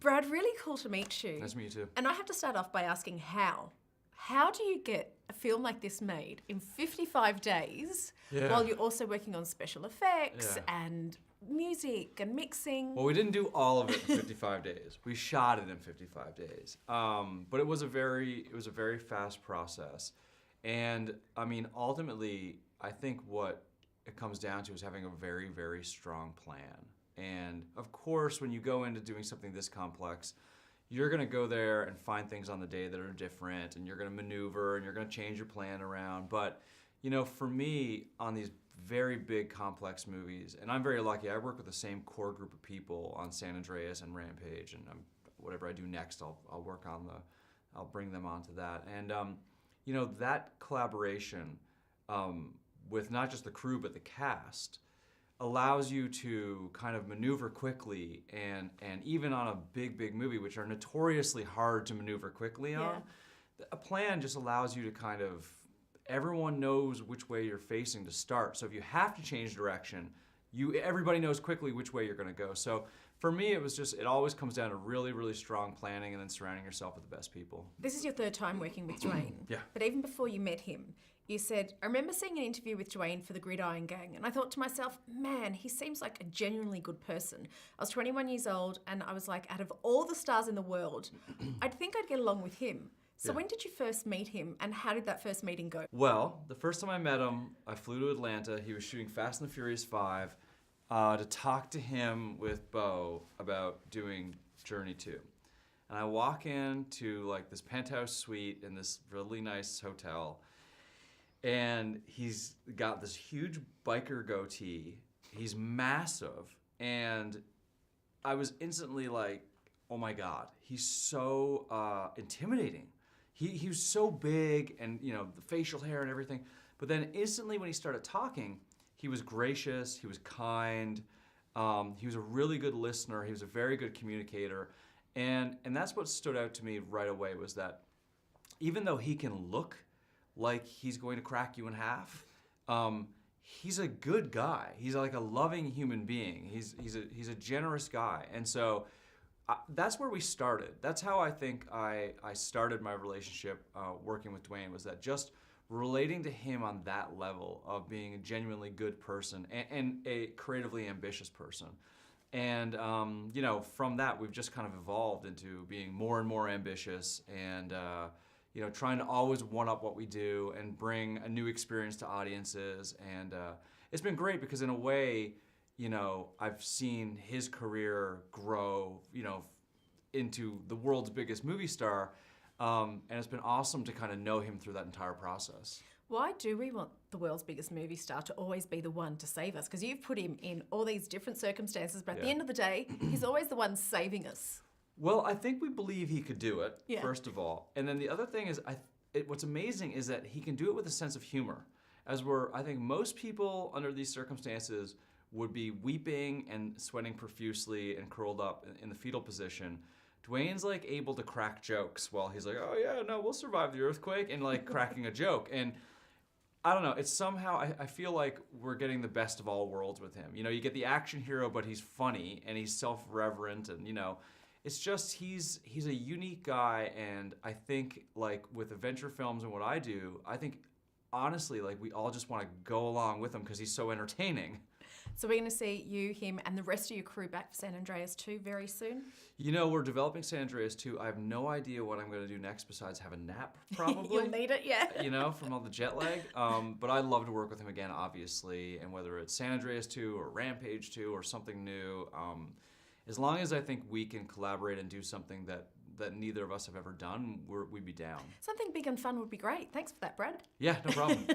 Brad, really cool to meet you. Nice to meet you too. And I have to start off by asking how. How do you get a film like this made in 55 days while you're also working on special effects and music and mixing? Well, we didn't do all of it in 55 days. We shot it in 55 days. But it was a very fast process. And I mean, ultimately, I think what it comes down to is having a very, very strong plan. And of course, when you go into doing something this complex, you're gonna go there and find things on the day that are different, and you're gonna maneuver, and you're gonna change your plan around. But, you know, for me, on these very big, complex movies, and I'm very lucky, I work with the same core group of people on San Andreas and Rampage, and whatever I do next, I'll bring them onto that. And, you know, that collaboration with not just the crew, but the cast, allows you to kind of maneuver quickly, and even on a big movie, which are notoriously hard to maneuver quickly on, a plan just allows you to kind of, everyone knows which way you're facing to start. So if you have to change direction, everybody knows quickly which way you're gonna go. So for me, it always comes down to really, really strong planning and then surrounding yourself with the best people. This is your third time working with Dwayne. Yeah. But even before you met him, you said, I remember seeing an interview with Dwayne for the Gridiron Gang, and I thought to myself, man, he seems like a genuinely good person. I was 21 years old, and I was like, out of all the stars in the world, I'd think I'd get along with him. So when did you first meet him, and how did that first meeting go? Well, the first time I met him, I flew to Atlanta. He was shooting Fast and the Furious 5 to talk to him with Bo about doing Journey 2. And I walk into like this penthouse suite in this really nice hotel, and he's got this huge biker goatee. He's massive, and I was instantly like, oh my God, he's so intimidating. He was so big, and you know, the facial hair and everything. But then instantly when he started talking, he was gracious, he was kind, he was a really good listener, he was a very good communicator. And that's what stood out to me right away, was that even though he can look like he's going to crack you in half, he's a good guy. He's like a loving human being. He's a generous guy. And so that's where we started. That's how I think I started my relationship working with Dwayne, was that just relating to him on that level of being a genuinely good person and a creatively ambitious person. And you know, from that, we've just kind of evolved into being more and more ambitious, and you know, trying to always one-up what we do and bring a new experience to audiences. And it's been great because in a way, you know, I've seen his career grow, you know, into the world's biggest movie star, and it's been awesome to kind of know him through that entire process. Why do we want the world's biggest movie star to always be the one to save us? Because you've put him in all these different circumstances, but at the end of the day, he's always the one saving us. Well, I think we believe he could do it, first of all. And then the other thing is, what's amazing is that he can do it with a sense of humor. I think most people under these circumstances would be weeping and sweating profusely and curled up in the fetal position. Dwayne's like able to crack jokes while he's like, oh yeah, no, we'll survive the earthquake, and like cracking a joke. And I don't know, it's somehow, I feel like we're getting the best of all worlds with him. You know, you get the action hero, but he's funny and he's self-reverent, and you know, it's just, he's a unique guy. And I think like with adventure films and what I do, I think honestly, like we all just want to go along with him because he's so entertaining. So we're going to see you, him, and the rest of your crew back for San Andreas 2 very soon? You know, we're developing San Andreas 2. I have no idea what I'm going to do next besides have a nap, probably. You'll need it, yeah. You know, from all the jet lag. But I'd love to work with him again, obviously. And whether it's San Andreas 2 or Rampage 2 or something new, as long as I think we can collaborate and do something that neither of us have ever done, we'd be down. Something big and fun would be great. Thanks for that, Brad. Yeah, no problem.